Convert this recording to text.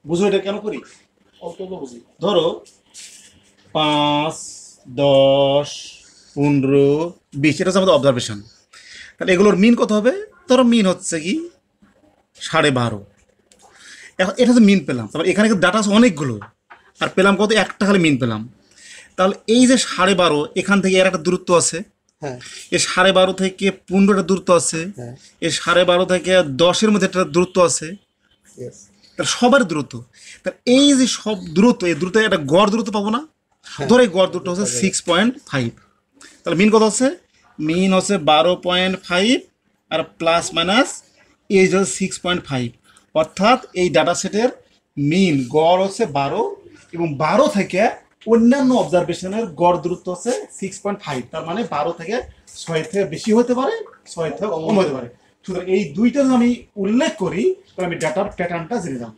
বুঝো এটা কেন করি? অল্প বুঝি। ধরো 5, 10, 15, 20, এটা হচ্ছে আমাদের অবজারভেশন। তাহলে এগুলোর মিন কত হবে? ধরো মিন হচ্ছে কি 12.5। এখন এটা তো মিন পেলাম, তারপর এখানে কিন্তু ডাটা আছে অনেকগুলো, আর পেলাম কত? একটা খালি মিন পেলাম। তাহলে এই যে 12.5, এখান থেকে এর একটা দূরত্ব আছে, হ্যাঁ এর 12.5 থেকে 15টা দূরত্ব আছে, হ্যাঁ এর 12.5 থেকে 10-এর মধ্যে একটা দূরত্ব আছে, ইয়েস তাহলে সবার দূরত্ব। তাহলে এই যে সব দূরত্ব, এই দূরত্ব একটা গড় দূরত্ব পাবো না? হ্যাঁ ধরো এই গড় দূরত্ব হচ্ছে 6.5। তাহলে মিন কত হচ্ছে? মিন হচ্ছে 12.5, আর প্লাস মাইনাস এই যে 6.5। অর্থাৎ এই ডাটা সেটের মিন গড় হচ্ছে 12, এবং 12 থেকে অন্যান্য অবজারভেশনের গড় দূরত্ব হচ্ছে 6.5। তার মানে 12 থেকে 6 থেকে বেশি হতে পারে, 6 থেকে কম হতে পারে। সুতরাং এই দুইটা যদি আমি উল্লেখ করি, তাহলে আমি ডাটার প্যাটার্নটা জেনে যাবো।